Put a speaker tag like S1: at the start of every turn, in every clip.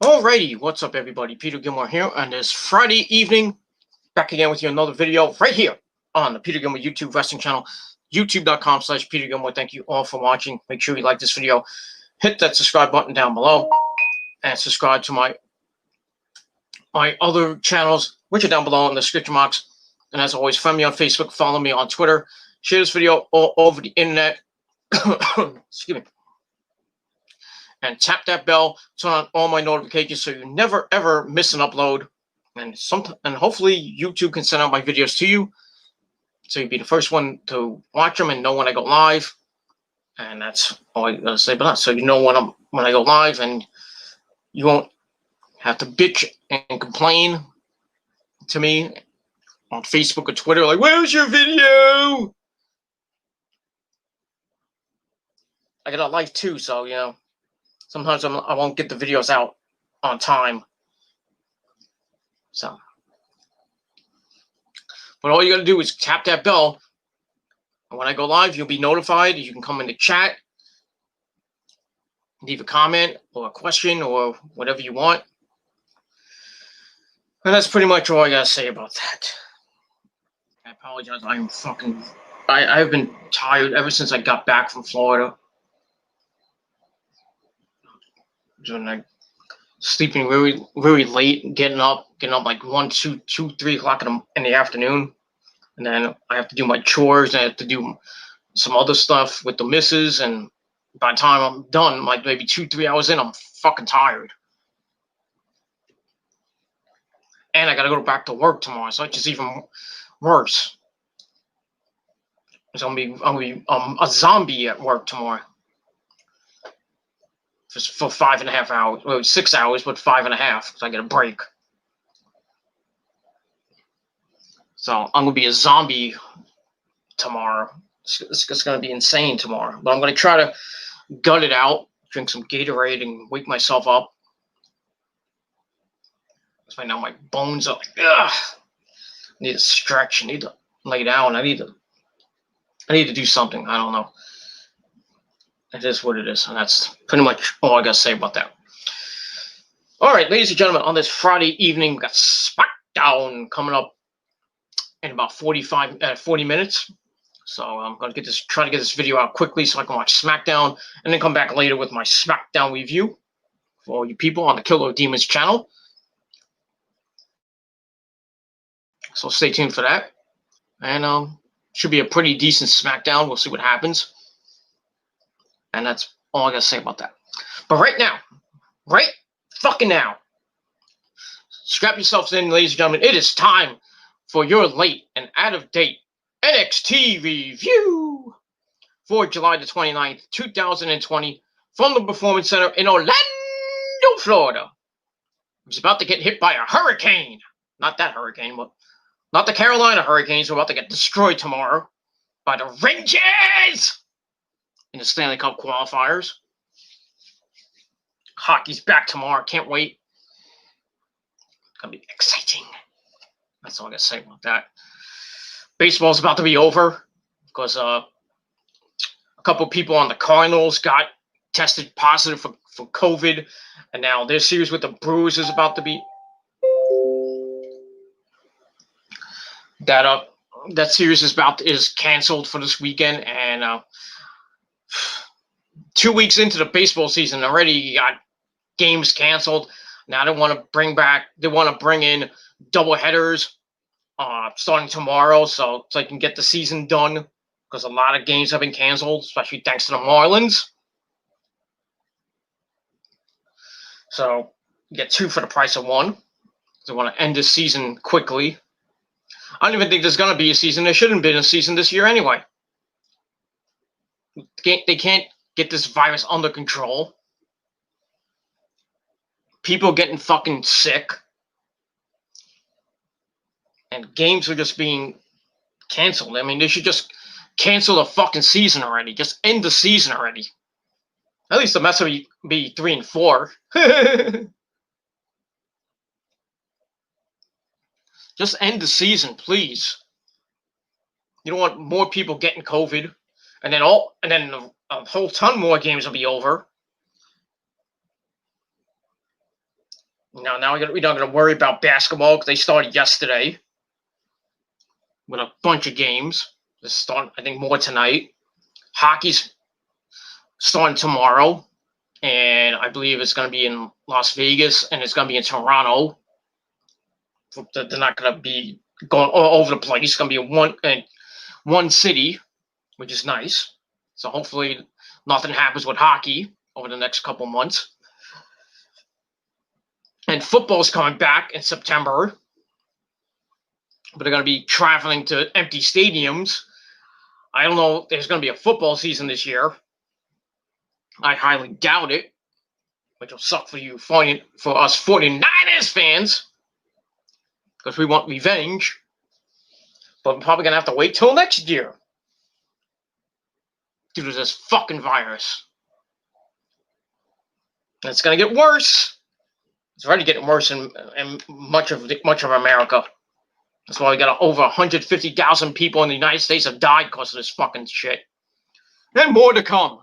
S1: Alrighty, what's up everybody? Peter Gilmore here on this Friday evening. Back again with you another video right here on the Peter Gilmore YouTube wrestling channel, youtube.com/Peter Gilmore. Thank you all for watching. Make sure you like this video. Hit that subscribe button down below and subscribe to my other channels, which are down below in the description box. And as always, friend me on Facebook, follow me on Twitter, share this video all over the internet. Excuse me. And tap that bell, turn on all my notifications so you never ever miss an upload. And hopefully YouTube can send out my videos to you, so you'll be the first one to watch them and know when I go live. And that's all I gotta say about that. So you know when I go live, and you won't have to bitch and complain to me on Facebook or Twitter like, "Where's your video?" I got a life too, so you know. Sometimes I won't get the videos out on time. So, but all you gotta do is tap that bell, and when I go live, you'll be notified. You can come in the chat, leave a comment or a question or whatever you want. And that's pretty much all I gotta say about that. I apologize. I've been tired ever since I got back from Florida. Sleeping very late, getting up like 1, 2, 3 o'clock in the afternoon, and then I have to do my chores, and I have to do some other stuff with the missus, and by the time I'm done, like maybe 2, 3 hours in, I'm fucking tired, and I gotta go back to work tomorrow, so it's just even worse. I'm gonna be a zombie at work tomorrow. For 5.5 hours. Well, 6 hours, but 5.5, because I get a break. So I'm gonna be a zombie tomorrow. It's gonna be insane tomorrow. But I'm gonna try to gut it out, drink some Gatorade, and wake myself up. Because right now my bones are like, ugh. I need to stretch. I need to lay down. I need to do something. I don't know. It is what it is, and that's pretty much all I gotta say about that. All right, ladies and gentlemen, on this Friday evening, we got SmackDown coming up in about 40 minutes. So I'm gonna try to get this video out quickly so I can watch SmackDown, and then come back later with my SmackDown review for all you people on the Killer Demons channel. So stay tuned for that, and should be a pretty decent SmackDown. We'll see what happens. And that's all I gotta say about that. But right fucking now, strap yourselves in, ladies and gentlemen. It is time for your late and out-of-date NXT review for July the 29th, 2020, from the Performance Center in Orlando, Florida. It's about to get hit by a hurricane. Not that hurricane, but not the Carolina Hurricanes. We're about to get destroyed tomorrow by the Rangers in the Stanley Cup qualifiers. Hockey's back tomorrow. Can't wait. It's going to be exciting. That's all I got to say about that. Baseball's about to be over because a couple of people on the Cardinals got tested positive for COVID, and now their series with the Brewers is about to be that series is canceled for this weekend, and 2 weeks into the baseball season already got games canceled. Now they want to bring in double headers starting tomorrow, so they can get the season done, because a lot of games have been canceled, especially thanks to the Marlins. So you get 2 for the price of 1. They want to end the season quickly. I don't even think there's going to be a season. There shouldn't have been a season this year anyway. They can't get this virus under control. People getting fucking sick. And games are just being canceled. I mean, they should just cancel the fucking season already. Just end the season already. At least the Mets would be 3 and 4. Just end the season, please. You don't want more people getting COVID, and then a whole ton more games will be over. Now we don't got to worry about basketball because they started yesterday with a bunch of games. They start, I think, more tonight. Hockey's starting tomorrow, and I believe it's going to be in Las Vegas and it's going to be in Toronto. They're not going to be going all over the place. It's going to be in one city, which is nice. So hopefully nothing happens with hockey over the next couple months. And football's coming back in September, but they're going to be traveling to empty stadiums. I don't know if there's going to be a football season this year. I highly doubt it, which will suck for us 49ers fans, because we want revenge. But we're probably going to have to wait till next year due to this fucking virus. And it's going to get worse. It's already getting worse in much of America. That's why we got over 150,000 people in the United States have died because of this fucking shit. And more to come.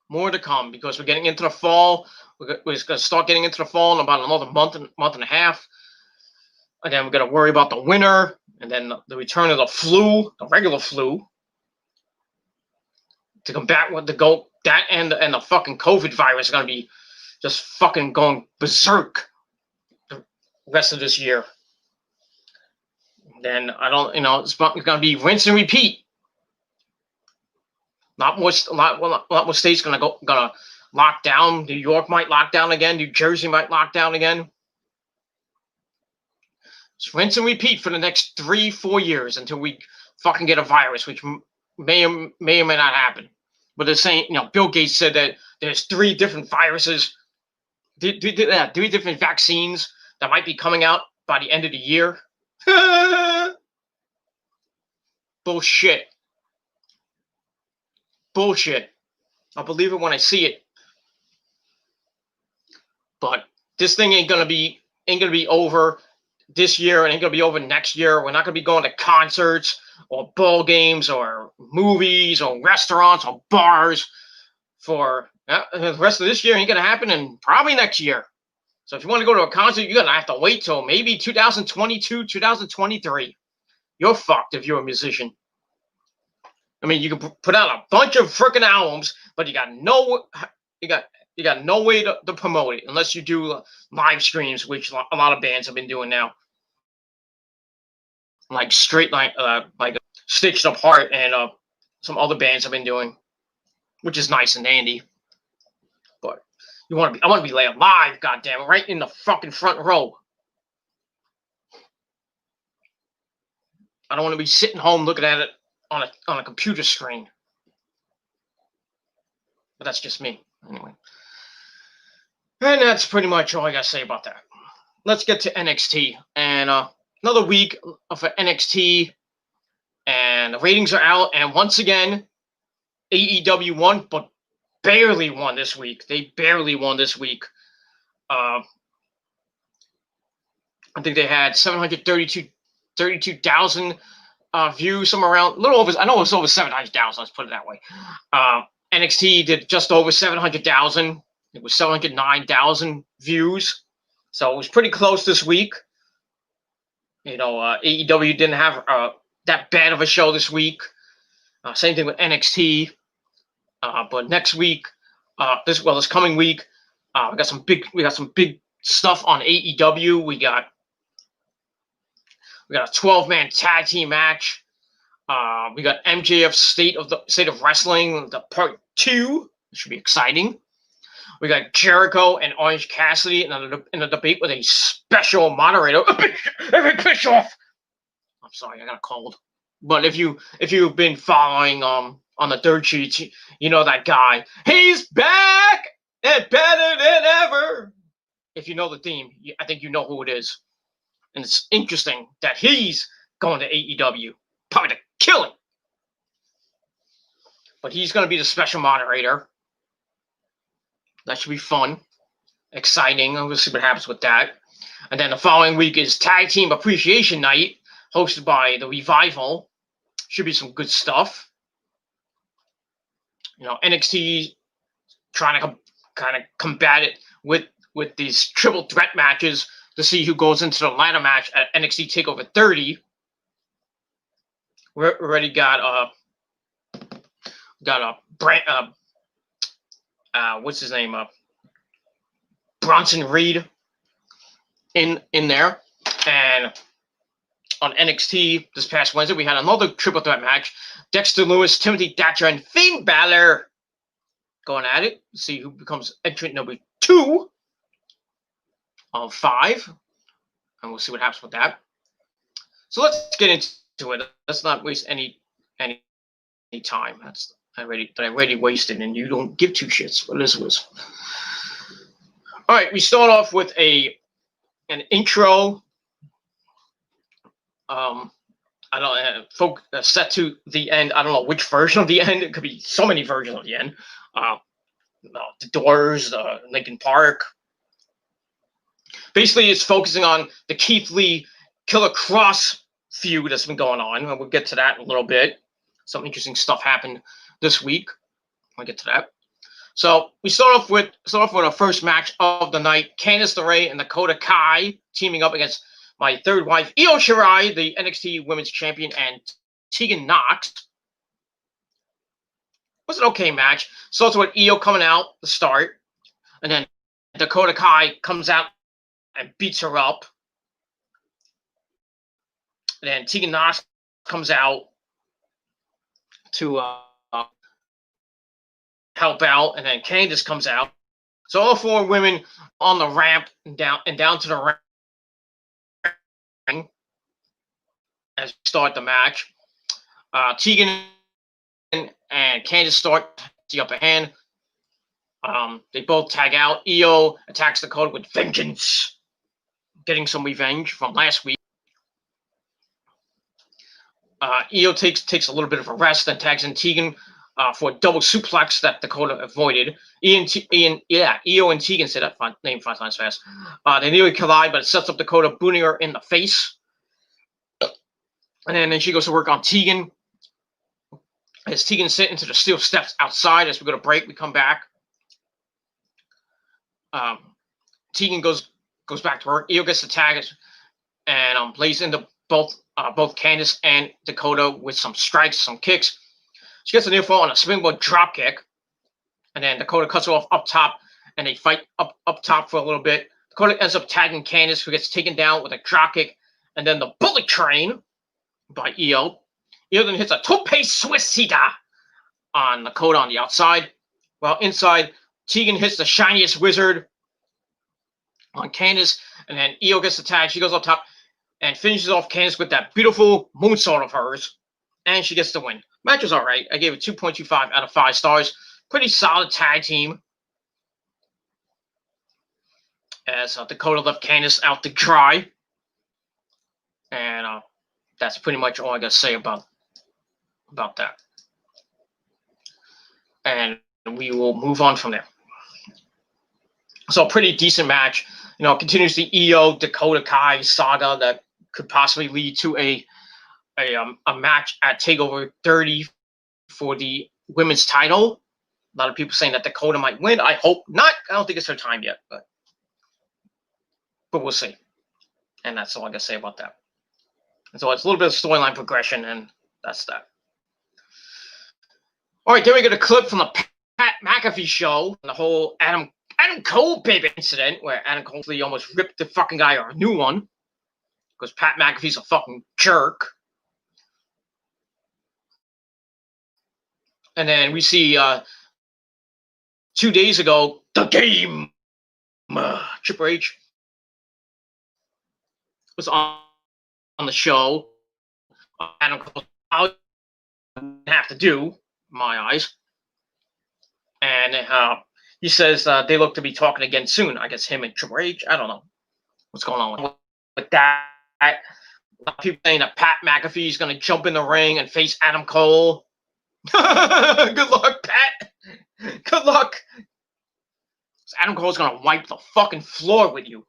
S1: More to come, because we're getting into the fall. We're going to start getting into the fall in about another month and a half. And then we're going to worry about the winter, and then the return of the flu, the regular flu, to combat what that and the fucking COVID virus are going to be just fucking going berserk the rest of this year. Then it's going to be rinse and repeat. A lot more states gonna lock down. New York might lock down again. New Jersey might lock down again. Just rinse and repeat for the next 3-4 years until we fucking get a virus, which may or may not happen. But they're saying, Bill Gates said that there's 3 different viruses, 3 different vaccines that might be coming out by the end of the year. Bullshit. I'll believe it when I see it. But this thing ain't gonna be over this year, and ain't gonna be over next year. We're not gonna be going to concerts or ball games or movies or restaurants or bars for the rest of this year. Ain't gonna happen, and probably next year. So if you want to go to a concert, you're gonna have to wait till maybe 2022, 2023. You're fucked if you're a musician. I mean, you can put out a bunch of freaking albums, but you got no way to promote it unless you do live streams, which a lot of bands have been doing now, like Stitched Apart and some other bands have been doing, which is nice and dandy. But I want to be live, goddamn, right in the fucking front row. I don't want to be sitting home looking at it on a computer screen. But that's just me, anyway. And that's pretty much all I gotta say about that. Let's get to NXT. And another week of NXT, and the ratings are out. And once again, AEW won, but barely won this week. They barely won this week. I think they had 732,000 views, somewhere around a little over. I know it was over 700,000. Let's put it that way. NXT did just over 700,000. It was 709,000 views, so it was pretty close this week. AEW didn't have that bad of a show this week. Same thing with NXT. But next week, this coming week, we got some big stuff on AEW. We got a 12-man tag team match. We got MJF State of Wrestling, the part 2. It should be exciting. We got Jericho and Orange Cassidy in a debate with a special moderator, Eric Bischoff. I'm sorry, I got a cold. But if you've been following on the dirt sheets, you know that guy. He's back and better than ever. If you know the theme, I think you know who it is. And it's interesting that he's going to AEW, probably to kill it. But he's going to be the special moderator. That should be fun, exciting. We'll see what happens with that. And then the following week is Tag Team Appreciation Night, hosted by The Revival. Should be some good stuff. NXT trying to kind of combat it with these triple threat matches to see who goes into the ladder match at NXT TakeOver 30. We already got a what's his name? Bronson Reed in there. And on NXT this past Wednesday, we had another triple threat match. Dexter Lewis, Timothy Thatcher, and Finn Balor going at it. See who becomes entrant number 2 of 5. And we'll see what happens with that. So let's get into it. Let's not waste any time. That's I already wasted, and you don't give two shits what this was. All right, we start off with an intro. I don't set to the end. I don't know which version of the end. It could be so many versions of the end. The Doors, Linkin Park. Basically, it's focusing on the Keith Lee Killer Cross feud that's been going on, and we'll get to that in a little bit. Some interesting stuff happened this week. We'll get to that. So we start off with our first match of the night: Candice LeRae and Dakota Kai teaming up against my third wife, Io Shirai, the NXT Women's Champion, and Tegan Nox. It was an okay match. Starts with Io coming out to start, and then Dakota Kai comes out and beats her up. And then Tegan Nox comes out to help out, and then Candice comes out. So all 4 women on the ramp and down to the ring as we start the match. Tegan and Candice start the upper hand. They both tag out. Io attacks Dakota with vengeance, getting some revenge from last week. Io takes a little bit of a rest, then tags in Tegan for a double suplex that Dakota avoided. Io and Tegan say that name 5 times fast. They nearly collide, but it sets up Dakota, booting her in the face. And then she goes to work on Tegan. As Tegan sitting to the steel steps outside, as we go to break, we come back. Tegan goes back to work. Io gets the tag and lays into both Candice and Dakota with some strikes, some kicks. She gets a near fall on a springboard drop kick, and then Dakota cuts her off up top, and they fight up top for a little bit. Dakota ends up tagging Candice, who gets taken down with a drop kick, and then the Bullet Train by Io. Io then hits a tope suicida on Dakota on the outside, while inside Tegan hits the Shiniest Wizard on Candice, and then Io gets the tag. She goes up top and finishes off Candice with that beautiful moonsault of hers, and she gets the win. Match was all right. I gave it 2.25 out of 5 stars. Pretty solid tag team. As Dakota left Candice out to dry. And that's pretty much all I got to say about that. And we will move on from there. So a pretty decent match. You know, continues the Io Dakota Kai saga that could possibly lead to a match at TakeOver 30 for the women's title. A lot of people saying that Dakota might win. I hope not. I don't think it's her time yet, but we'll see. And that's all I gotta say about that. And so it's a little bit of storyline progression, and that's that. All right, then we get a clip from the Pat McAfee show, and the whole Adam Cole baby incident, where Adam Cole almost ripped the fucking guy a new one because Pat McAfee's a fucking jerk. And then we see 2 days ago, the game. Triple H was on the show. Adam Cole have to do, in my eyes. And he says they look to be talking again soon. I guess him and Triple H. I don't know what's going on with that. A lot of people saying that Pat McAfee is going to jump in the ring and face Adam Cole. Good luck, Pat. Good luck. Adam Cole's going to wipe the fucking floor with you.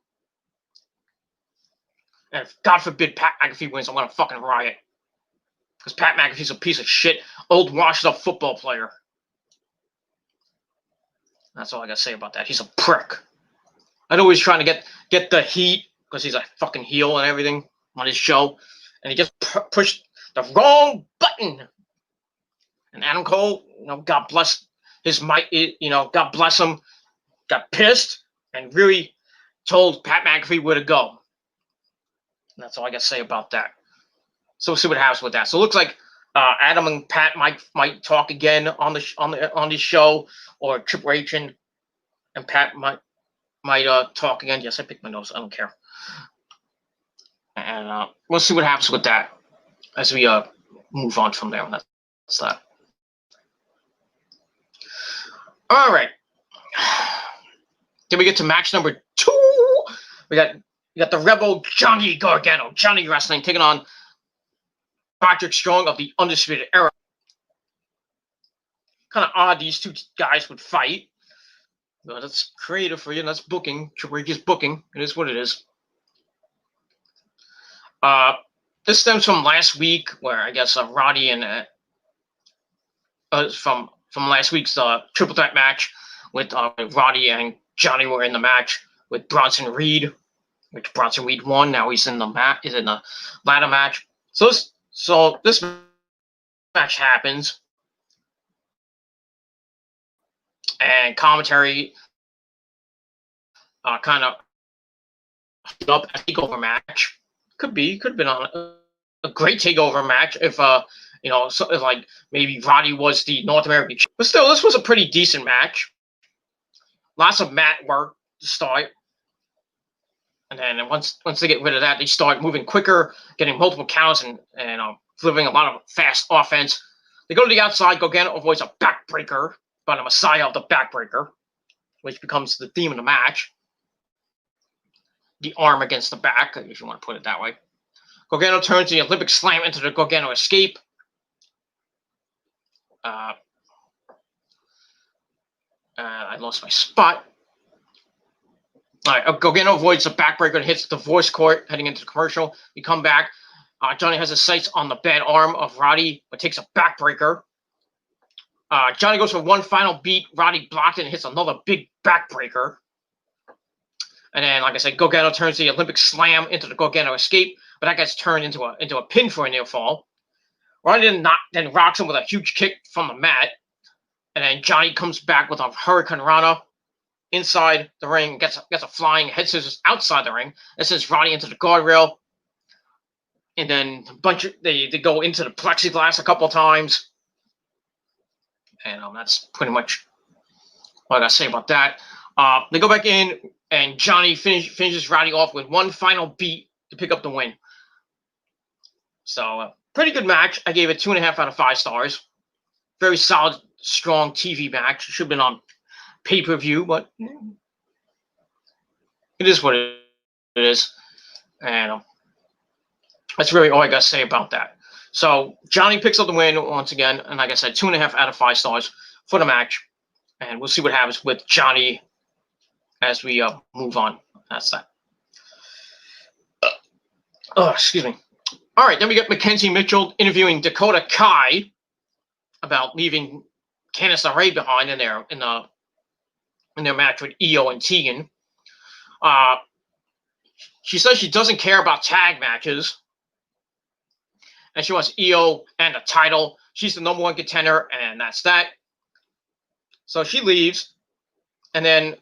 S1: And if, God forbid, Pat McAfee wins, I'm going to fucking riot. Because Pat McAfee's a piece of shit, old washed-up football player. That's all I got to say about that. He's a prick. I know he's trying to get the heat because he's a fucking heel and everything on his show, and he just pushed the wrong button. And Adam Cole, God bless his might, God bless him, got pissed and really told Pat McAfee where to go. And that's all I got to say about that. So we'll see what happens with that. So it looks like Adam and Pat might talk again on the show, or Triple H and Pat might talk again. Yes, I picked my nose. I don't care. And we'll see what happens with that as we move on from there. That's that. All right. Then we get to match number 2. We got the Rebel Johnny Gargano, Johnny Wrestling, taking on Roderick Strong of the Undisputed Era. Kind of odd these two guys would fight. But that's creative for you. That's booking. Triple H is booking. It is what it is. This stems from last week, where I guess Roddy and from last week's triple threat match with Roddy and Johnny were in the match with Bronson Reed, which Bronson Reed won. Now he's in the ladder match. So this match happens, and commentary kind of up a takeover match. Could have been on a great takeover match if if like maybe Roddy was the North American champion. But still, this was a pretty decent match. Lots of mat work to start. And then once they get rid of that, they start moving quicker, getting multiple counts, and delivering a lot of fast offense. They go to the outside. Gargano avoids a backbreaker, but a Messiah of the backbreaker, which becomes the theme of the match. The arm against the back, if you want to put it that way. Gargano turns the Olympic Slam into the Gargano Escape. I lost my spot. All right, Gargano avoids the backbreaker and hits the Divorce Court heading into the commercial. We come back. Johnny has his sights on the bad arm of Roddy, but takes a backbreaker. Johnny goes for one final beat. Roddy blocked it and hits another big backbreaker. And then, like I said, Gargano turns the Olympic Slam into the Gargano Escape, but that gets turned into a pin for a near fall. Roddy then rocks him with a huge kick from the mat. And then Johnny comes back with a Hurricane Rana inside the ring, gets a flying head scissors outside the ring. That sends Roddy into the guardrail. And then they go into the plexiglass a couple of times. And that's pretty much what I got to say about that. They go back in, and Johnny finishes Roddy off with one final beat to pick up the win. So, pretty good match. I gave it 2.5 out of 5 stars. Very solid, strong TV match. Should have been on pay-per-view, but it is what it is. And that's really all I got to say about that. So, Johnny picks up the win once again. And like I said, 2.5 out of 5 stars for the match. And we'll see what happens with Johnny as we move on. That's that. Excuse me. All right, then we got Mackenzie Mitchell interviewing Dakota Kai about leaving Candice LeRae behind in their match with Io and Tegan. She says she doesn't care about tag matches, and she wants Io and the title. She's the #1 contender, and that's that. So she leaves, and then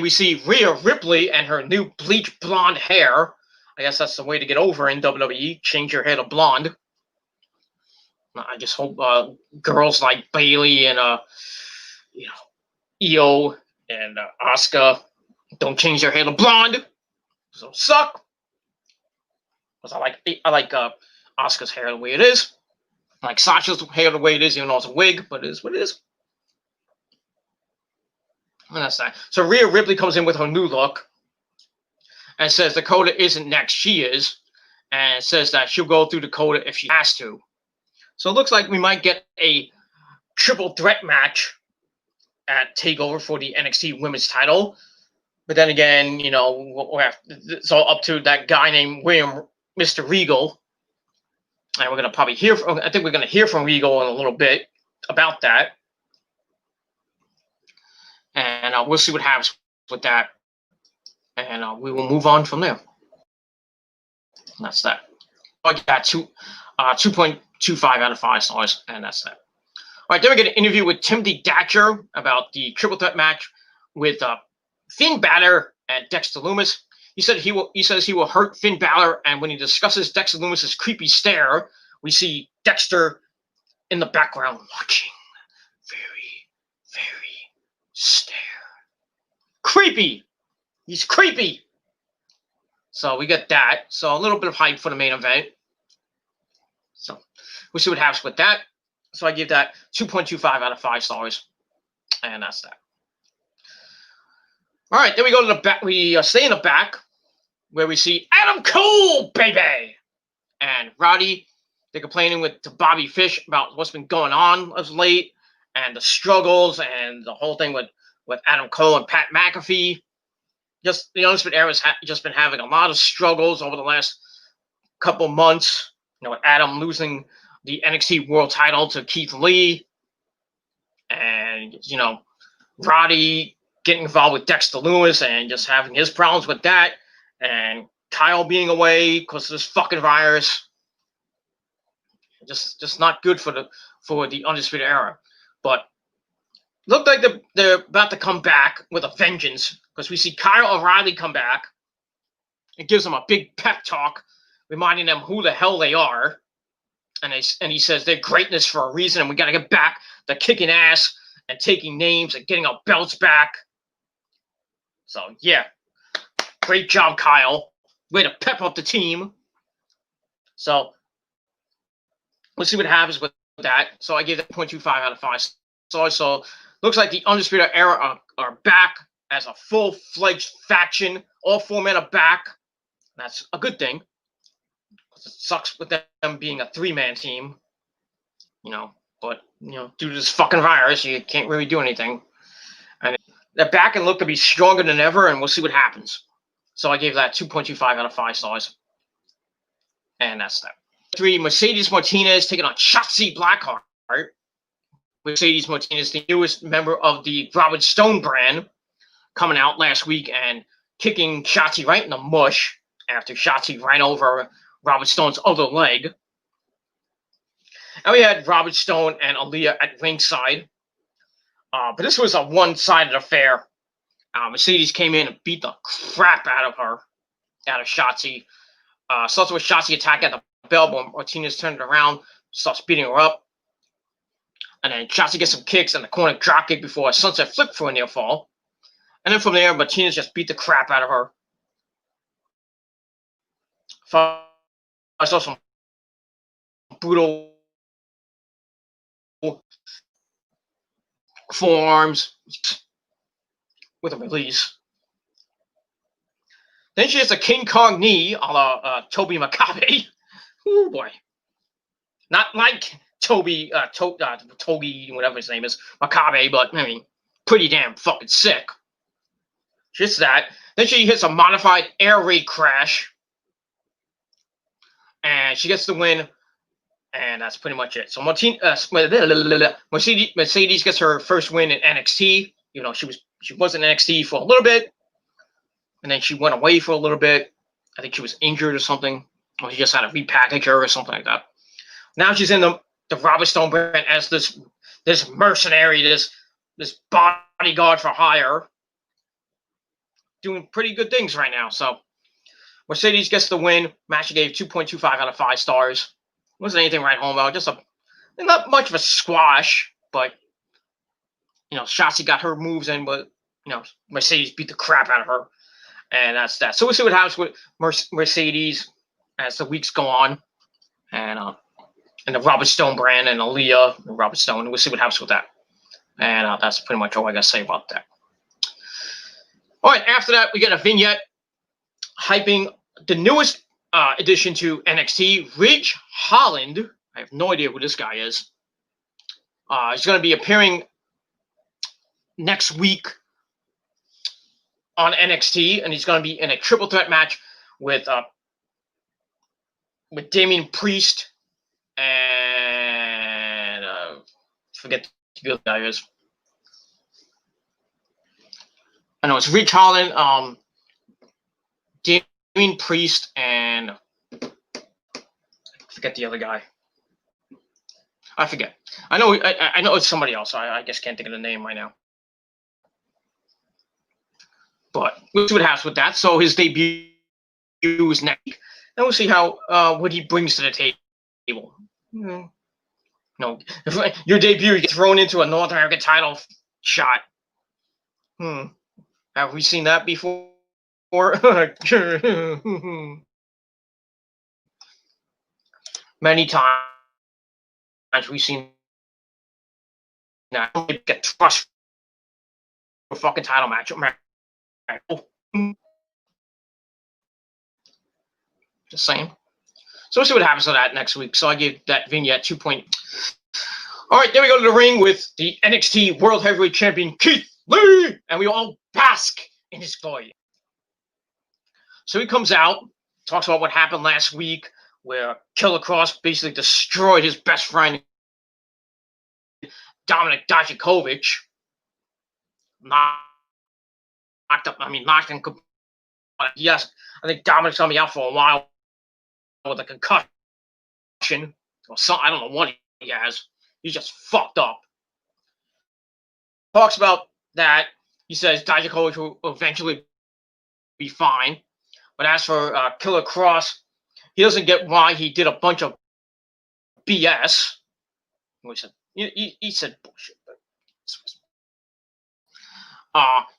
S1: we see Rhea Ripley and her new bleach blonde hair. I guess that's the way to get over in WWE. Change your hair to blonde. I just hope girls like Bayley and Io and Asuka don't change their hair to blonde. So suck. Because I like Asuka's hair the way it is. I like Sasha's hair the way it is, even though it's a wig, but it is what it is. And that's that. So Rhea Ripley comes in with her new look and says Dakota isn't next. She is. And says that she'll go through Dakota if she has to. So it looks like we might get a triple threat match at TakeOver for the NXT Women's title. But then again, it's all up to that guy named Mr. Regal. And we're going to probably I think we're going to hear from Regal in a little bit about that. And we'll see what happens with that. and we will move on from there. And that's that. I got 2.25 out of 5 stars, and that's that. All right, then we get an interview with Timothy Thatcher about the triple threat match with Finn Balor and Dexter Lumis. He says he will hurt Finn Balor, and when he discusses Dexter Lumis's creepy stare, we see Dexter in the background watching, very, very stare. Creepy. He's creepy. So we get that. So a little bit of hype for the main event. So we'll see what happens with that. So I give that 2.25 out of 5 stars, and that's that. All right, then we go to the back. We stay in the back where we see Adam Cole, baby, and Roddy. They're complaining to Bobby Fish about what's been going on of late and the struggles and the whole thing with Adam Cole and Pat McAfee. Just the Undisputed Era has just been having a lot of struggles over the last couple months. You know, with Adam losing the NXT World Title to Keith Lee, and you know, Roddy getting involved with Dexter Lumis and just having his problems with that, and Kyle being away because of this fucking virus. Just not good for the Undisputed Era. But look like they're about to come back with a vengeance, because we see Kyle O'Reilly come back. It gives them a big pep talk, reminding them who the hell they are. And he says they're greatness for a reason, and we got to get back to kicking ass and taking names and getting our belts back. So, yeah. Great job, Kyle. Way to pep up the team. So, let's see what happens with that. So, I gave that 0.25 out of 5 stars. So, looks like the Undisputed Era are back as a full-fledged faction. All 4 men are back. That's a good thing. It sucks with them being a 3-man team, you know. But you know, due to this fucking virus, you can't really do anything. And they're back and look to be stronger than ever, and we'll see what happens. So I gave that 2.25 out of 5 stars, and that's that. 3, Mercedes Martinez taking on Shotzi Blackheart. Mercedes Martinez, the newest member of the Robert Stone brand, coming out last week and kicking Shotzi right in the mush after Shotzi ran over Robert Stone's other leg. And we had Robert Stone and Aaliyah at ringside. But this was a one-sided affair. Mercedes came in and beat the crap out of Shotzi. Starts with Shotzi attacking at the bell, but Martinez turned it around, starts beating her up. And then Shotzi gets some kicks and the corner drop kick before a sunset flip for a near fall. And then from there, Martinez just beat the crap out of her. I saw some brutal forearms with a release. Then she has a King Kong knee a la Toby Makabe. Oh boy. Not like Toby, Togi, whatever his name is, Makabe, but I mean, pretty damn fucking sick. Just that. Then she hits a modified air raid crash. And she gets the win. And that's pretty much it. So Mercedes gets her first win in NXT. You know, she was in NXT for a little bit, and then she went away for a little bit. I think she was injured or something, or she just had to repackage her or something like that. Now she's in the Robert Stone brand as this mercenary, this bodyguard for hire, doing pretty good things right now. So Mercedes gets the win. Match gave 2.25 out of 5 stars. Wasn't anything right home about. Just not much of a squash, but you know, Shotzi got her moves in, but you know, Mercedes beat the crap out of her, and that's that. So we'll see what happens with Mercedes as the weeks go on, and the Robert Stone brand and Aaliyah and Robert Stone. We'll see what happens with that, and that's pretty much all I got to say about that. All right, after that, we get a vignette hyping the newest addition to NXT, Ridge Holland. I have no idea who this guy is. He's going to be appearing next week on NXT, and he's going to be in a triple threat match with Damian Priest and forget who the guy is. I know it's Ridge Holland. Damian Priest and I forget the other guy. I forget. I know it's somebody else. I just can't think of the name right now. But we'll see what happens with that. So his debut is next week, and we'll see how what he brings to the table. No, your debut, you get thrown into a North American title shot. Have we seen that before? Many times we've seen that. Get trust for a fucking title match. Just saying. So we'll see what happens to that next week. So I gave that vignette 2 point. All right, then we go to the ring with the NXT World Heavyweight Champion Keith Lee, and we all bask in his glory. So he comes out, talks about what happened last week, where Killer Kross basically destroyed his best friend, Dominik Dijakovic. Knocked him. Yes, I think Dominic's gonna be out for a while with a concussion or something. I don't know what he has. He's just fucked up. Talks about that. He says Dijakovic will eventually be fine. But as for Killer Kross, he doesn't get why he did a bunch of BS. He said bullshit.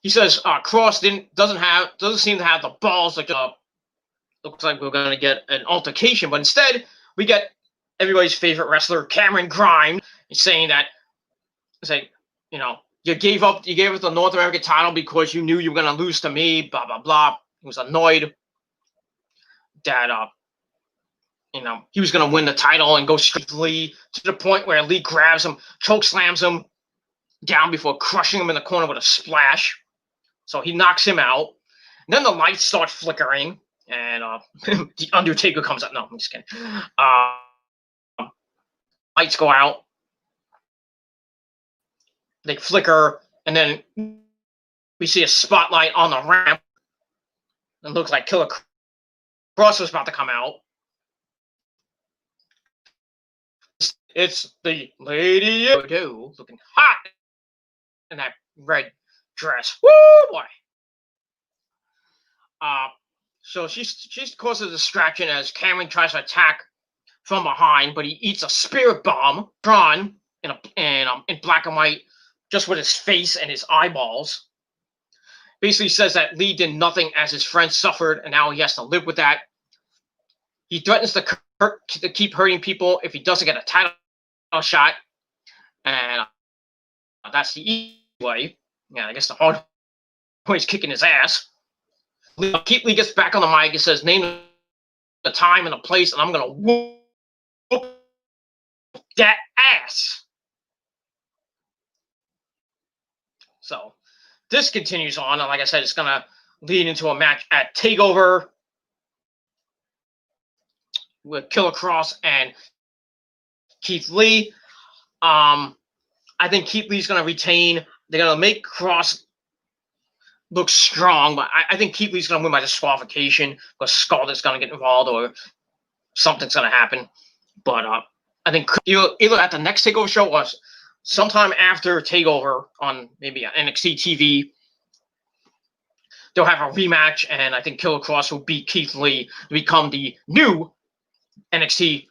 S1: He says Kross doesn't seem to have the balls. Looks like we're going to get an altercation, but instead we get everybody's favorite wrestler, Cameron Grimes, saying that, you gave up the North American title because you knew you were going to lose to me. Blah blah blah. He was annoyed that he was going to win the title and go straight to Lee, to the point where Lee grabs him, choke slams him down before crushing him in the corner with a splash. So he knocks him out. And then the lights start flickering, and the Undertaker comes up. No, I'm just kidding. Lights go out. They flicker, and then we see a spotlight on the ramp. It looks like Killer Kross was about to come out. It's the Lady Voodoo looking hot in that red dress. Woo boy! So she's caused a distraction as Cameron tries to attack from behind, but he eats a spirit bomb drawn in black and white, just with his face and his eyeballs. Basically says that Lee did nothing as his friend suffered, and now he has to live with that. He threatens to keep hurting people if he doesn't get a title shot, and that's the easy way. Yeah, I guess the hard way is kicking his ass. Keith Lee gets back on the mic and says, "Name the time and the place, and I'm gonna whoop that ass." So this continues on, and like I said, it's gonna lead into a match at TakeOver with Killer Kross and Keith Lee. I think Keith Lee's going to retain. They're going to make Kross look strong, but I think Keith Lee's going to win by disqualification because Scarlett's going to get involved or something's going to happen. But I think either at the next TakeOver show or sometime after TakeOver on maybe NXT TV, they'll have a rematch, and I think Killer Kross will beat Keith Lee to become the new NXT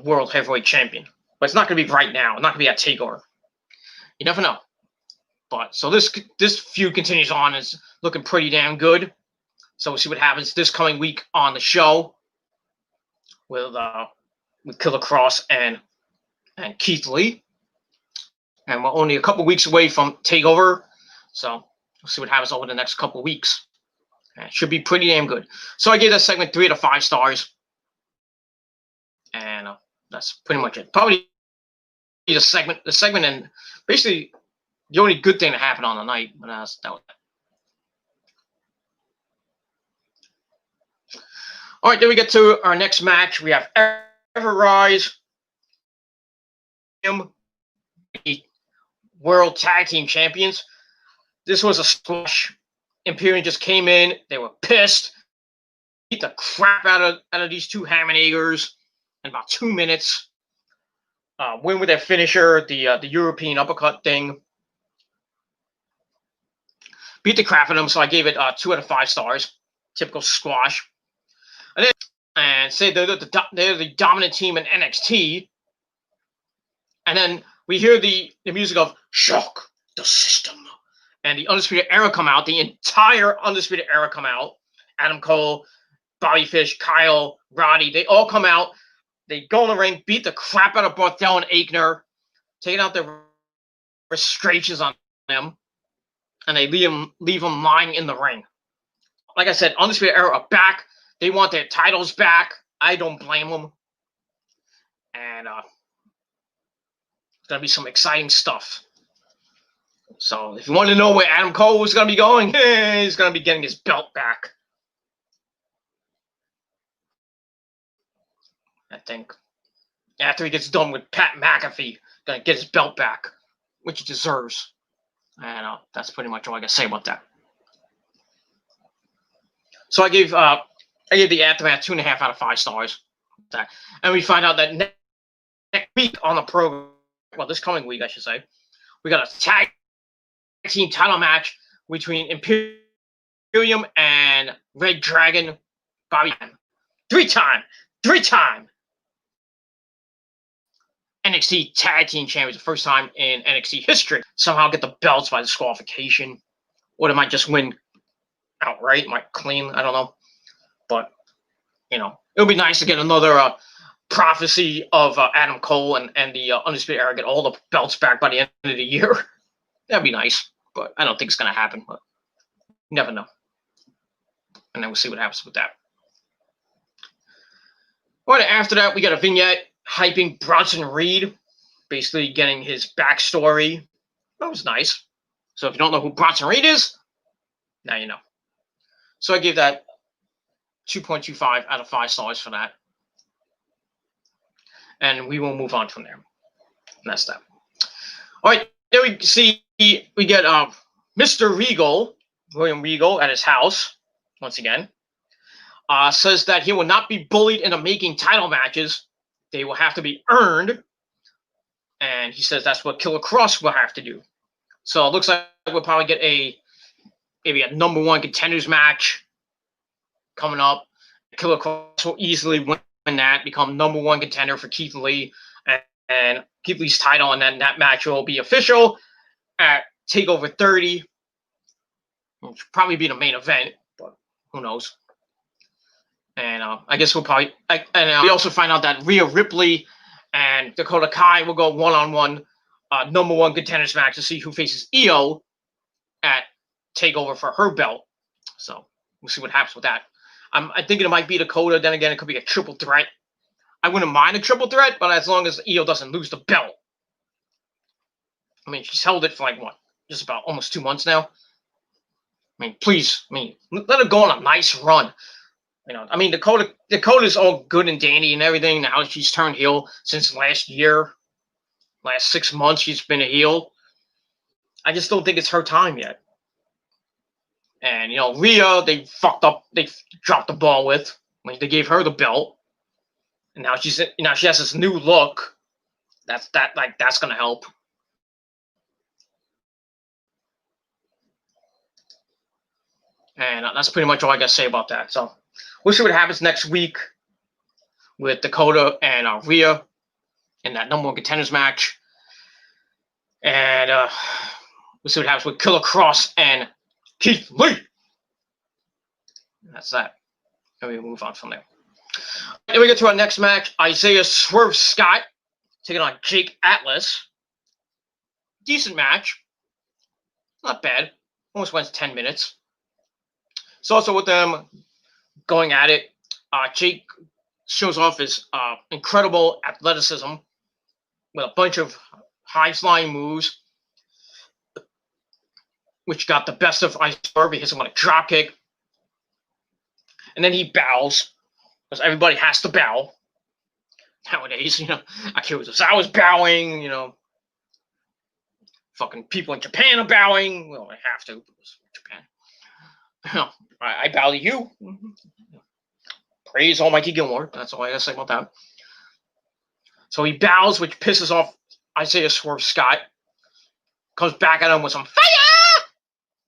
S1: World Heavyweight Champion. But it's not going to be right now. It's not going to be at TakeOver. You never know. But so this feud continues on. It's looking pretty damn good. So we'll see what happens this coming week on the show with Killer Kross and Keith Lee. And we're only a couple weeks away from TakeOver. So we'll see what happens over the next couple of weeks. It should be pretty damn good. So I gave that segment 3 out of 5 stars. And that's pretty much it. Probably the segment, and basically the only good thing that happened on the night. But that was it. All right, then we get to our next match. We have Ever-Rise, World Tag Team Champions. This was a squash. Imperium just came in. They were pissed. the crap out of these two Hammenagers in about 2 minutes. Win with their finisher, the European uppercut thing. Beat the crap out of them, so I gave it 2 out of 5 stars. Typical squash. And say they're the dominant team in NXT. And then we hear the music of Shock the System. And the Undisputed Era come out. The entire Undisputed Era come out. Adam Cole, Bobby Fish, Kyle, Roddy. They all come out. They go in the ring, beat the crap out of Barthel and Aichner, taking out their restrictions on them. And they leave them lying in the ring. Like I said, Undisputed Era are back. They want their titles back. I don't blame them. And it's going to be some exciting stuff. So if you want to know where Adam Cole is going to be going, he's going to be getting his belt back. I think. After he gets done with Pat McAfee, going to get his belt back, which he deserves. And that's pretty much all I got to say about that. So I gave the Aftermath 2.5 out of 5 stars. And we find out that next week on the program, well, this coming week, I should say, we got a tag team title match between Imperium and Red Dragon. Bobby, three-time NXT Tag Team Champions, the first time in NXT history. Somehow get the belts by disqualification. Or they might just win outright, might clean, I don't know. But, it'll be nice to get another prophecy of Adam Cole and the Undisputed Era, get all the belts back by the end of the year. That'd be nice, but I don't think it's going to happen. But you never know. And then we'll see what happens with that. All right, after that, we got a vignette hyping Bronson Reed, basically getting his backstory. That was nice. So if you don't know who Bronson Reed is, now you know. So I gave that 2.25 out of 5 stars for that. And we will move on from there. And that's that. All right, there we see we get Mr. Regal, William Regal, at his house, once again. Says that he will not be bullied into making title matches. They will have to be earned. And he says that's what Killer Kross will have to do. So it looks like we'll probably get maybe a number 1 contenders match coming up. Killer Kross will easily win that, become number 1 contender for Keith Lee, and Keith Lee's title, and then that match will be official at TakeOver 30, which will probably be the main event, but who knows. And I guess we'll probably, we also find out that Rhea Ripley and Dakota Kai will go one-on-one number 1 contenders match to see who faces Io at TakeOver for her belt. So we'll see what happens with that. I'm thinking it might be Dakota. Then again, it could be a triple threat. I wouldn't mind a triple threat, but as long as Io doesn't lose the belt. I mean, she's held it for just about almost 2 months now. I mean, please, let her go on a nice run. Dakota's all good and dandy and everything. Now she's turned heel since last year. Last 6 months, she's been a heel. I just don't think it's her time yet. And, Rhea, they fucked up. They dropped the ball with. They gave her the belt. And now she has this new look. That's going to help. And that's pretty much all I got to say about that. So we'll see what happens next week with Dakota and Rhea in that number 1 contenders match. And we'll see what happens with Killer Kross and Keith Lee. And that's that. And we move on from there. Then we get to our next match. Isaiah Swerve Scott taking on Jake Atlas. Decent match. Not bad. Almost went 10 minutes. So also with them going at it, Jake shows off his incredible athleticism with a bunch of high-flying moves, which got the best of Swerve. He hits him on a drop kick. And then he bows, because everybody has to bow. Nowadays, I was bowing, fucking people in Japan are bowing. Well, I have to, because Japan. I bow to you. Praise Almighty Gilmore. That's all I gotta say about that. So he bows, which pisses off Isaiah Swerve Scott. Comes back at him with some fire!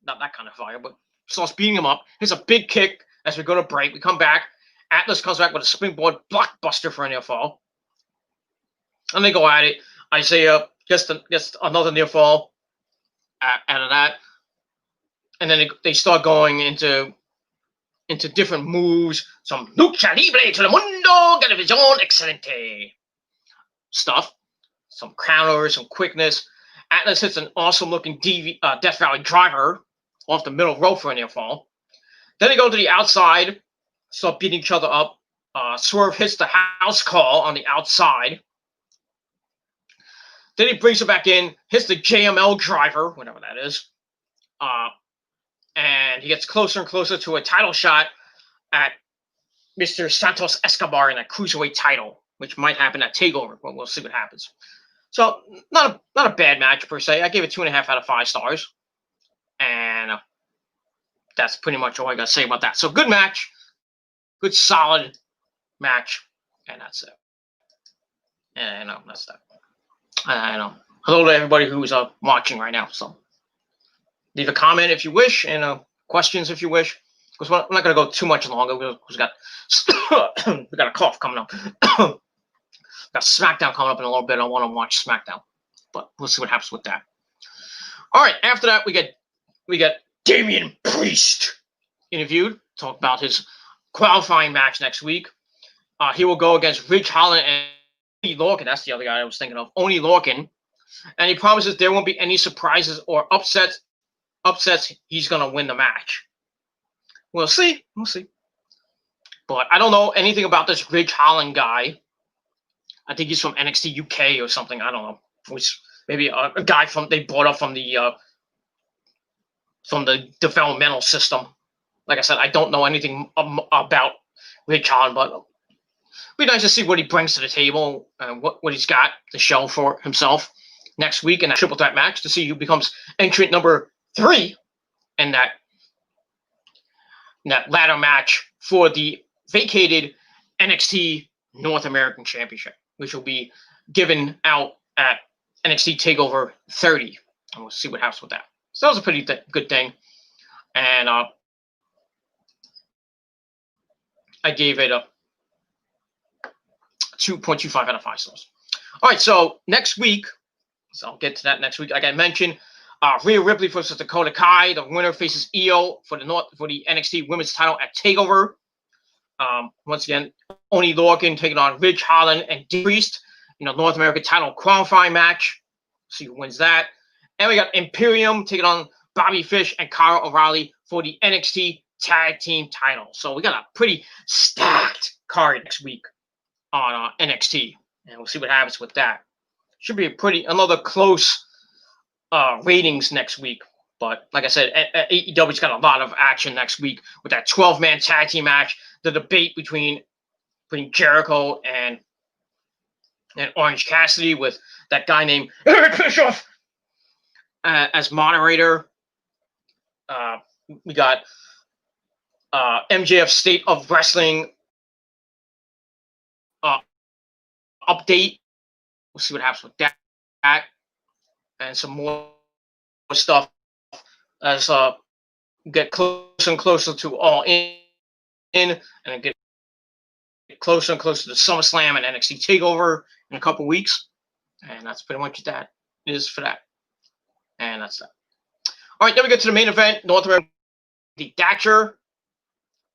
S1: Not that kind of fire, but starts beating him up. Hits a big kick as we go to break. We come back. Atlas comes back with a springboard blockbuster for a near fall. And they go at it. Isaiah gets another near fall out of that. And then they start going into different moves. Some lucha libre to the mundo, televisión excelente stuff. Some counters, some quickness. Atlas hits an awesome-looking Death Valley driver off the middle rope for a near fall. Then they go to the outside, start beating each other up. Swerve hits the house call on the outside. Then he brings it back in, hits the JML driver, whatever that is. And he gets closer and closer to a title shot at Mr. Santos Escobar in a cruiserweight title, which might happen at TakeOver, but we'll see what happens. So not a bad match per se. I gave it 2.5 out of 5 stars, and that's pretty much all I got to say about that. So good match, good solid match, and that's it. And that's that. I know. Hello to everybody who's watching right now. So leave a comment if you wish, and questions if you wish. Because we're not going to go too much longer. We got a cough coming up. Got SmackDown coming up in a little bit. I want to watch SmackDown, but we'll see what happens with that. All right. After that, we get Damian Priest interviewed. Talk about his qualifying match next week. He will go against Ridge Holland and Oney Lorcan. That's the other guy I was thinking of. Oney Lorcan, and he promises there won't be any surprises or upsets. He's gonna win the match. We'll see. But I don't know anything about this Ridge Holland guy. I think he's from NXT UK or something. I don't know. Maybe a guy they brought up from the developmental system. Like I said, I don't know anything about Ridge Holland, but it'd be nice to see what he brings to the table and what he's got to show for himself next week in that triple threat match to see who becomes entrant number 3 in that ladder match for the vacated NXT North American Championship, which will be given out at NXT TakeOver 30. And we'll see what happens with that. So that was a pretty good thing. And I gave it a 2.25 out of 5 stars. All right, so next week, so I'll get to that next week. Like I mentioned, Rhea Ripley versus Dakota Kai. The winner faces Io for the NXT Women's title at TakeOver. Once again, Oney Lorcan taking on Ridge Holland and Priest in a North American title qualifying match. See who wins that. And we got Imperium taking on Bobby Fish and Kyle O'Reilly for the NXT Tag Team title. So we got a pretty stacked card next week on NXT, and we'll see what happens with that. Should be another close ratings next week. But like I said, AEW's got a lot of action next week with that 12-man tag team match, the debate between Jericho and Orange Cassidy with that guy named Eric Bischoff as moderator. We got MJF State of Wrestling update. We'll see what happens with that. And some more stuff as get closer and closer to All In and get closer and closer to SummerSlam and NXT TakeOver in a couple weeks. And that's pretty much that is for that. And that's that. All right, then we get to the main event, North American the Thatcher.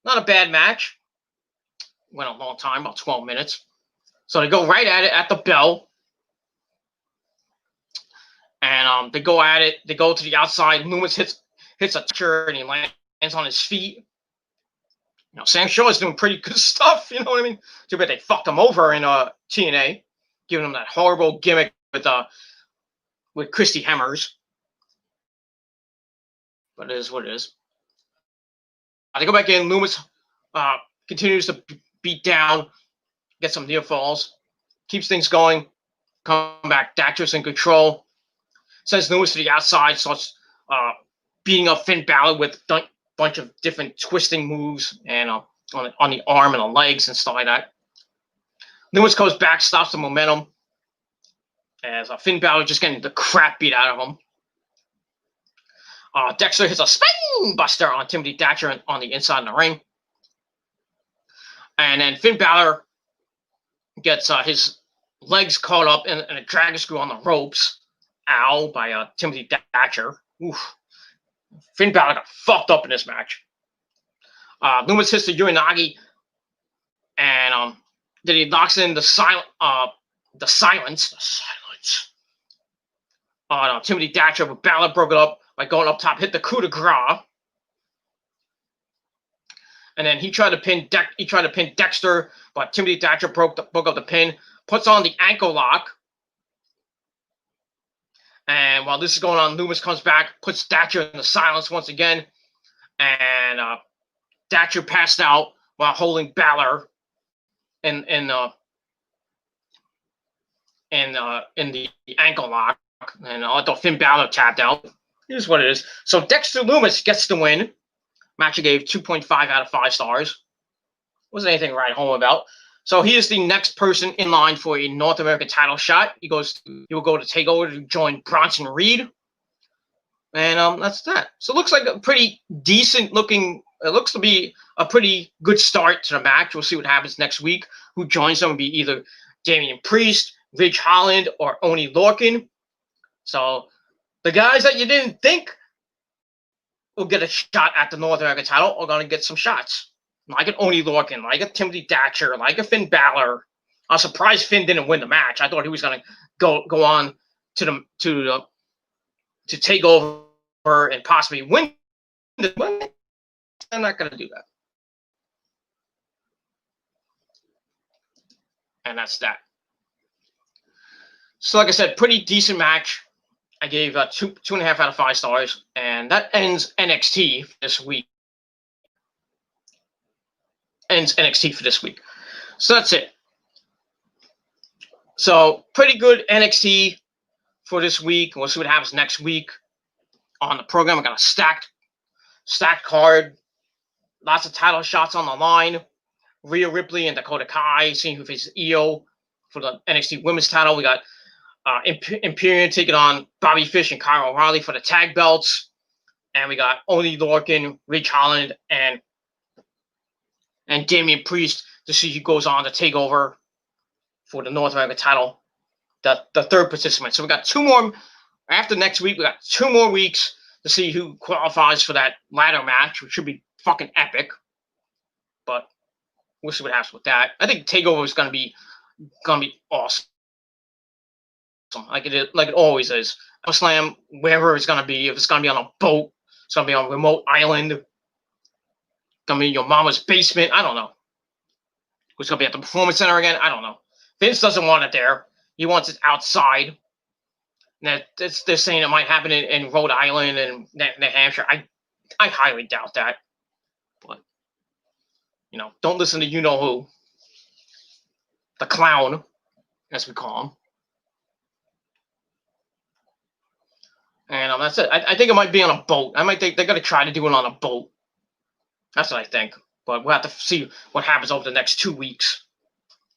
S1: Not a bad match. Went a long time, about 12 minutes. So they go right at it at the bell. And they go at it. They go to the outside. Loomis hits a Thatcher and he lands on his feet. Sam Shaw is doing pretty good stuff. You know what I mean? Too bad they fucked him over in TNA, giving him that horrible gimmick with Christy Hemmers. But it is what it is. They go back in. Loomis continues to beat down, get some near falls, keeps things going. Come back. Thatcher's in control. Sends Loomis to the outside, starts beating up Finn Balor with a bunch of different twisting moves, and on the arm and the legs and stuff like that. Loomis goes back, stops the momentum, as Finn Balor just getting the crap beat out of him. Dexter hits a spine buster on Timothy Thatcher on the inside of the ring. And then Finn Balor gets his legs caught up in a dragon screw on the ropes. Ow, by Timothy Thatcher. Oof. Finn Balor got fucked up in this match. Loomis hits the Uranagi, and then he locks in the silence. Timothy Thatcher, but Balor broke it up by going up top, hit the coup de grace, and then he tried to pin Dexter, but Timothy Thatcher broke up the pin, puts on the ankle lock, and while this is going on, Loomis comes back, puts Thatcher in the silence once again, and Thatcher passed out while holding Balor in the ankle lock, and I thought Finn Balor tapped out. Here's what it is. So Dexter Loomis gets the win. Match I gave 2.5 out of 5 stars. Wasn't anything to write home about. So he is the next person in line for a North American title shot. He will go to TakeOver to join Bronson Reed. And that's that. So it looks like a pretty decent looking. It looks to be a pretty good start to the match. We'll see what happens next week. Who joins them will be either Damian Priest, Ridge Holland, or Oney Lorcan. So the guys that you didn't think will get a shot at the North American title are going to get some shots. Like an Oney Lorcan, like a Timothy Thatcher, like a Finn Balor. I'm surprised Finn didn't win the match. I thought he was going to go on to take over and possibly win. I'm not going to do that. And that's that. So like I said, pretty decent match. I gave 2.5 out of 5 stars, and that ends NXT for this week. So that's it. So pretty good NXT for this week. We'll see what happens next week on the program. I got a stacked card. Lots of title shots on the line. Rhea Ripley and Dakota Kai seeing who faces Io for the NXT Women's title. We got Imperium taking on Bobby Fish and Kyle O'Reilly for the tag belts. And we got Oney Lorcan, Ridge Holland, and Damian Priest to see who goes on to take over for the North American title, the third participant. So we got 2 more. After next week, we got 2 more weeks to see who qualifies for that ladder match, which should be fucking epic. But we'll see what happens with that. I think TakeOver is gonna be awesome. Like it always is. Slam, wherever it's gonna be, if it's gonna be on a boat, it's gonna be on a remote island, it's gonna be in your mama's basement. I don't know. It's gonna be at the Performance Center again. I don't know. Vince doesn't want it there. He wants it outside. They're saying it might happen in Rhode Island and New Hampshire. I highly doubt that. But don't listen to you know who. The clown, as we call him. And that's it. I think it might be on a boat. I might think they're gonna try to do it on a boat. That's what I think. But we'll have to see what happens over the next 2 weeks.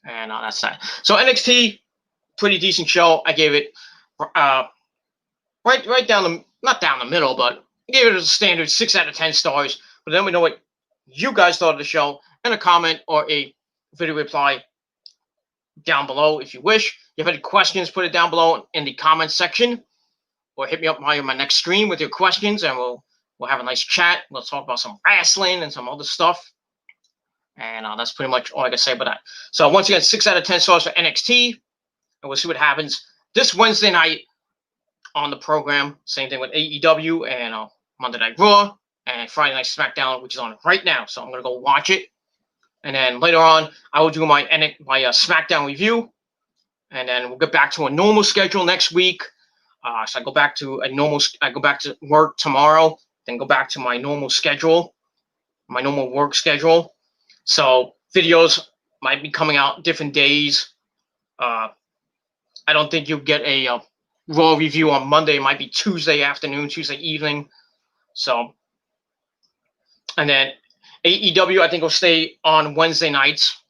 S1: And that's that. So NXT, pretty decent show. I gave it right down not down the middle, but I gave it a standard 6 out of 10 stars. But then we know what you guys thought of the show in a comment or a video reply down below if you wish. If you have any questions, put it down below in the comments section. Or hit me up on my next stream with your questions, and we'll have a nice chat. We'll talk about some wrestling and some other stuff. And that's pretty much all I can say about that. So once again, 6 out of 10 stars for NXT. And we'll see what happens this Wednesday night on the program. Same thing with AEW and Monday Night Raw and Friday Night SmackDown, which is on right now. So I'm going to go watch it. And then later on, I will do my SmackDown review. And then we'll get back to a normal schedule next week. So I go back to work tomorrow, then go back to my normal schedule, my normal work schedule. So videos might be coming out different days. I don't think you'll get a Raw review on Monday. It might be Tuesday afternoon, Tuesday evening. So, and then AEW, I think, will stay on Wednesday nights,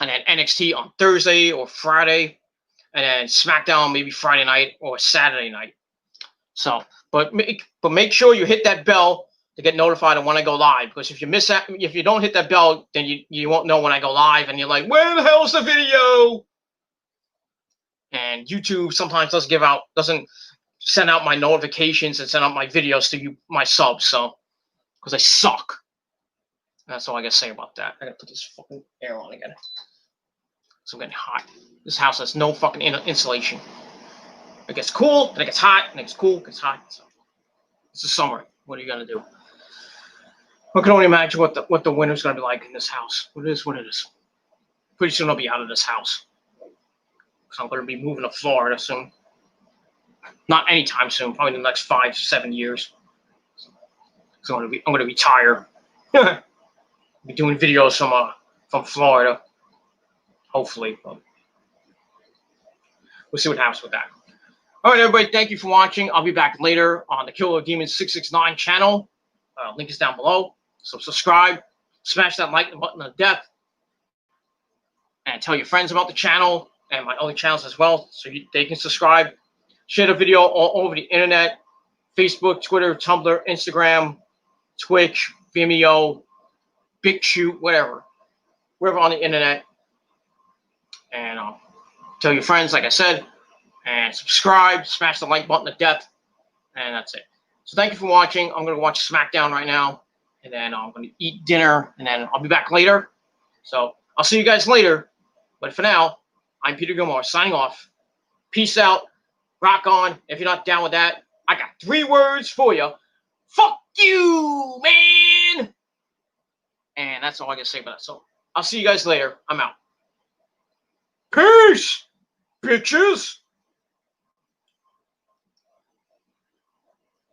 S1: and then NXT on Thursday or Friday, and then SmackDown maybe Friday night or Saturday night. So, but make sure you hit that bell to get notified of when I go live. Because if you miss that, if you don't hit that bell, then you won't know when I go live, and you're like, where the hell's the video? And YouTube sometimes doesn't send out my notifications and send out my videos to you, my subs. So, because they suck. That's all I gotta say about that. I gotta put this fucking air on again. So I'm getting hot. This house has no fucking insulation. It gets cool, then it gets hot, and it gets cool, it gets hot. So it's the summer. What are you gonna do? I can only imagine what the winter's gonna be like in this house. What it is, what it is. Pretty soon I'll be out of this house. So I'm gonna be moving to Florida soon. Not anytime soon, probably in the next 5-7 years. So I'm gonna retire. Be doing videos from Florida. Hopefully. We'll see what happens with that. All right, everybody, thank you for watching. I'll be back later on the Killer Demons 669 channel. Link is down below. So subscribe, smash that like button of death, and tell your friends about the channel and my other channels as well, so they can subscribe. Share the video all over the internet: Facebook, Twitter, Tumblr, Instagram, Twitch, Vimeo, BitChute, whatever, wherever on the internet. And tell your friends, like I said, and subscribe, smash the like button to death, and that's it. So thank you for watching. I'm going to watch SmackDown right now, and then I'm going to eat dinner, and then I'll be back later. So I'll see you guys later. But for now, I'm Peter Gilmore signing off. Peace out. Rock on. If you're not down with that, I got 3 words for you. Fuck you, man. And that's all I can say about it. So I'll see you guys later. I'm out. Peace, bitches.